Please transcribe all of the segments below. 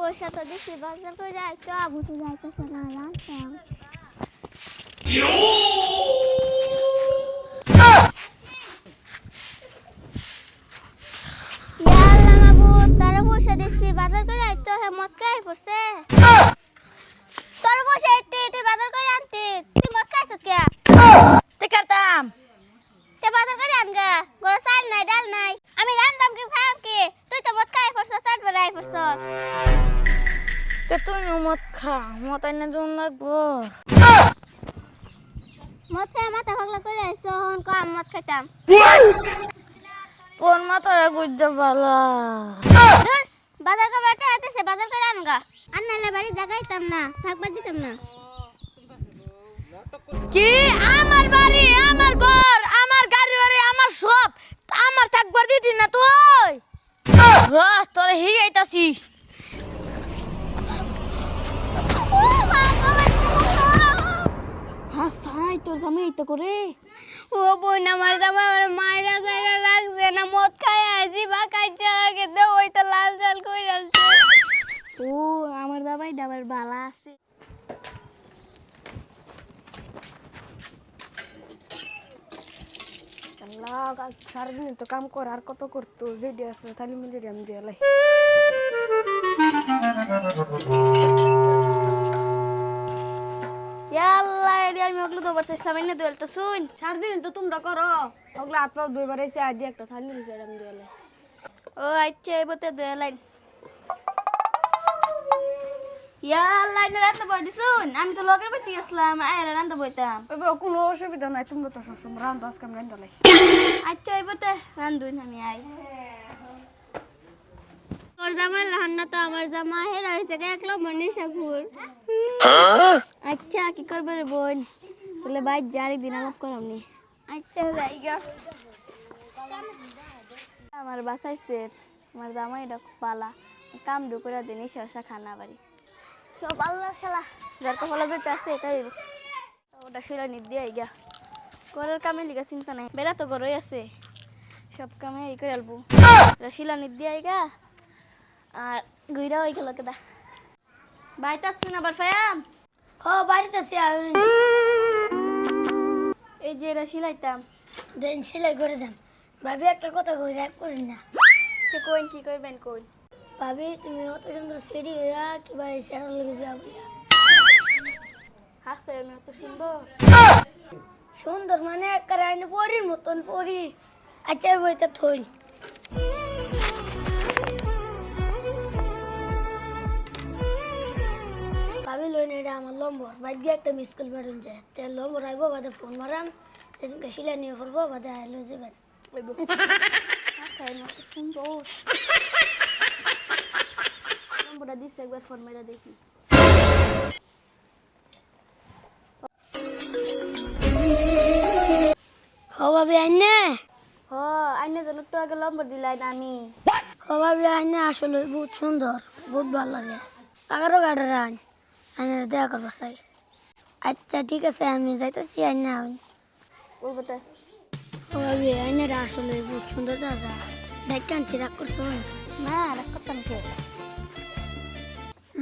পয়সা তো দিছি বাজার করে একটু আবু তো যাইতেছে না রাখতাম ইয়াল্লা মাবুদ তারা পয়সা দিছি বাজার করে আইতো হে মদ খাই পড়ছে তোর পয়সা আইতে তুই বাজার করে আনতে তুই মদ খাইছ কে তুই করতাম তে বাজার করে আনগা গরো চাল নাই ডাল নাই আমি রান্দাম কি খাম কি তুই তো মদ খাই পড়ছ চাট বানাই পড়ছ তো তুই মদ খা মদ আইনা জন লাগবো মদ খাই মাথা পাগলা করে আইছ হন কো আমি মদ খাইতাম তোর মাথায় গুজতে পালা দূর বাজার করে বেটা আইতেছে বাজার করে আনগা আর নাইলে বাড়ি জাগাইতাম না থাকবার দিতাম না কি আমার বাড়ি আমার ঘর আমার গাড়ি বাড়ি আমার সব আমার থাকবার দিতি না তুই রস তোরে হিগাইতাছি হাসাই তোর জামাই তো করে ও বোন আমার জামা আমার মায়েরা জায়গা লাগছে না মদ খাই আইছি বা খাইছে কিন্তু ওই তো লাল জাল কই রাখছে ও আমার জামাই ডাবার বালা আছে আল্লাহ আজ সারাদিন তো কাম কর আর কত করতো যেটি আছে তাহলে মিলে আমি দিয়ে লাই ইয়াল্লা এডি আমি ওগুলো দুবার চেষ্টা মাইনে দুয়েল তো শুন সারাদিন তো তোমরা করো ওগুলো হাত পা দুইবার এসে আদি একটা থালি নিচে আমি দিয়ে লাই ও আচ্ছা এবারে দিয়ে লাই ইয়াল্লা এনে রাতে বই দিছুন আমি তো লগের বাড়িতে গেছিলাম আয়রা রান্না বইতাম ওই কোনো অসুবিধা নাই তোমরা তো সবসময় রান্না আজকে আমি রান্না লাই আচ্ছা এবারে রান্ধুন আমি আই তোর জামাই লহন না তো আমার জামা হেরা হইছে কে একলো মনীষা ঘুর আচ্ছা কি করবে রে বোন তাহলে ভাই জারি দিন আলাপ করামনি আচ্ছা যাইগা আমার বাসাইছে আমার জামাই এটা পালা কাম ডু করে দিন শসা খানা বাড়ি সব আল্লাহ খেলা যার কপালে যেতে আছে এটাই ওটা শিলা নিদ দিয়ে আইগা ঘরের কামে লিগা চিন্তা নাই বেড়া তো ঘরই আছে সব কামে এই করে আলবো শিলা নিদ দিয়ে আইগা আর গুইরা হয়ে গেল কেদা বাড়িতে আসুন আবার ফায়াম ও বাড়িতে আছি আমি এই যে এরা শিলাইতাম দেন সেলাই করে দেন ভাবি একটা কথা কই রাখ করি না সে কইন কি করবেন কইন ভাবি তুমি অত সুন্দর সিঁড়ি হইয়া কিবা এই সেরা লগে বিয়া বইয়া হাসছে আমি এত সুন্দর সুন্দর মানে একেবারে আইনে পরির মতন পরি আচ্ছা বইতে থই ভাবি লইন এটা আমার লম্বর বাদ দিয়ে একটা মিস কল মারুন যায় তে লম্বর আইব বাদে ফোন মারাম সেদিনকে শিলা নিয়ে পড়বো বাদে আইলো যাবেন হাসছে আমি এত সুন্দর নম্বরটা দিচ্ছে একবার ফোন মেরা দেখি ও ভাবি আইনে হ আইনে যেন একটু আগে নম্বর দিলাই না আমি ও ভাবি আইনে আসলে বহুত সুন্দর বহুত ভালো লাগে 11 গাড়ির আইন আইনে দেখা করবার চাই আচ্ছা ঠিক আছে আমি যাইতেছি আইনে আইন বলবো তো ও ভাবি আইনে আসলে বহুত সুন্দর দাদা দেখতে আনছি রাগ করছো না রাখ করতাম কে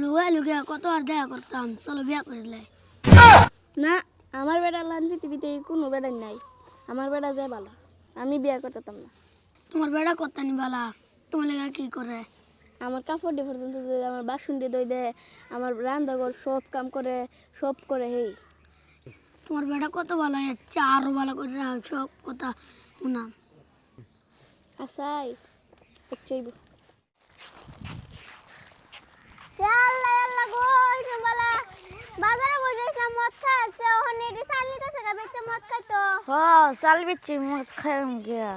লুগা লুগা কত আর দেখা করতাম চলো বিয়া করে দিলাই না আমার বেড়া লান পৃথিবীতে কোনো বেড়া নাই আমার বেড়া যায় ভালো আমি বিয়ে করতাম না তোমার বেড়া করতানি বালা তোমার লেগা কি করে আমার কাপড় ডি পর্যন্ত দেয় আমার বাসন ডি দই দেয় আমার রান্নাঘর সব কাম করে সব করে হেই তোমার বেড়া কত ভালো চার ভালো করে সব কথা শুনাম আসাই চাইব আল্লাহ আল্লাহ গো ইসমালা বাজারে বসেছিলাম মদ খাচ্ছে ওখানে এটি চালিতে থাকা বেচে মদ খাইতো হ চাল বেচছি মদ খাইম গিয়া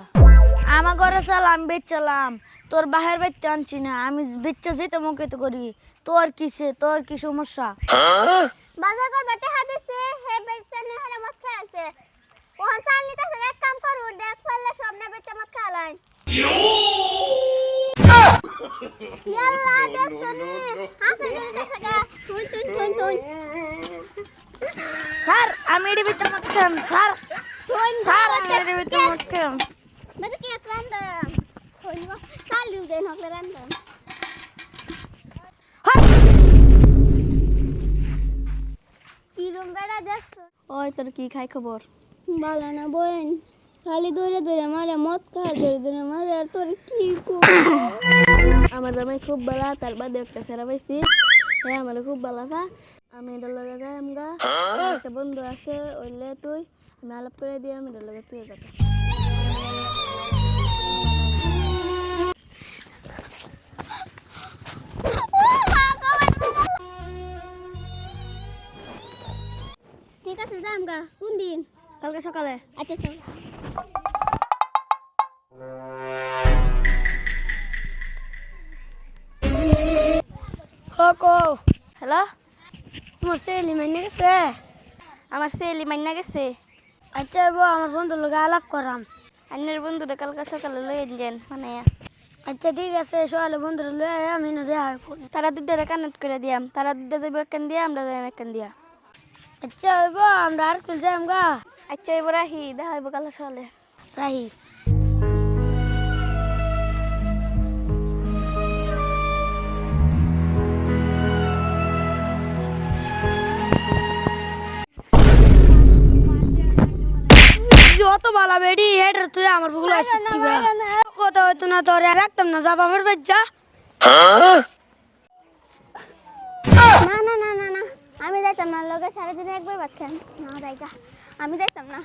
আমার ঘরে চাল আমি বেচলাম তোর বাহের বেচতে আনছি না আমি বেচতে যেতে মুখে তো করি তোর কিসে তোর কি সমস্যা বাজার কর বেটে হাদিসে হে বেচে নে হলে মদ খাচ্ছে ওখানে চালিতে থাকা এক কাম করু দেখ ফেললে সব না বেচে মদ খালাই ইয়াল্লা দেখছনি হাসে দিতে থাকা তুই স্যার আমি এটি বেচতে মদ খাম স্যার তুই স্যার আমি এটি বেচতে মদ খাম বেটা কি রান্দা হইলো চালিউ দেন হলে রান্দা হট ওই তোর কি খাই খবর? ভালো না বোন, খালি ধরে ধরে মারে, মদ খায় ধরে ধরে মারে, আর তোর কি আমার জামাই খুব ভালো, তার বাদে একটা ছেড়া পাইছি, হ্যাঁ আমার খুব ভালো থা। আমি এটার লগে যাই আমগা, একটা বন্ধু আছে ওইলে তুই, আমি আলাপ করে দিই, আমি এটার লগে তুই যাকা। ঠিক আছে যাম গা, কোন দিন? কালকে সকালে। আচ্ছা চল। কো হ্যালো, তোমার ছেলে মাইনে গেছে? আমার ছেলে মাইনা গেছে। আচ্ছা আমার বন্ধুর লগে আলাপ করাম। আন্নের বন্ধুটা কালকে সকালে লইয়ে যান মানে। আচ্ছা ঠিক আছে, সকালে বন্ধুরা লয়ে আমি না দেখা হয়। তারা দুটারে কানেক্ট করে দিয়াম, তারা দুটা যাইব একখান দিয়া, আমরা যাইম একখান দিয়া। আচ্ছা হইব, আমরা আর পেল যাইম গা। আচ্ছা এবার আহি, দেখা হইব কাল সকালে। রাহি। যত বালা বেডি হেডর তুই আমার বুগুলো আসি কথা হইতো না তোর আর রাখতাম না, যা বাবার বাচ্চা। না না না না না, আমি যাইতাম না, লগে সারাদিনে একবার ভাত খান না রাইগা, আমি যাইতাম না।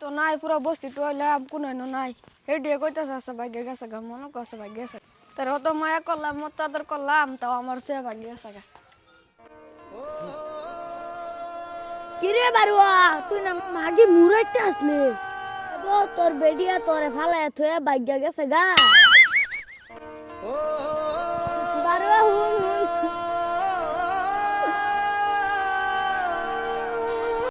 তো নাই পুরো বসতি তো লাভ কোন নাই হেডিয়ে কইতাছে আছে ভাগ্য গেছে গা, মনে কছে ভাগ্য গেছে, তার অত মায়া করলাম, মত আদর করলাম, তাও আমার সে ভাগ্য গেছে গা। কিরে বারুয়া, তুই না মাগি মুরাইতে আসলে, তোর বেডিয়া তোরে ফালায় থয়ে ভাগ্য গেছে গা।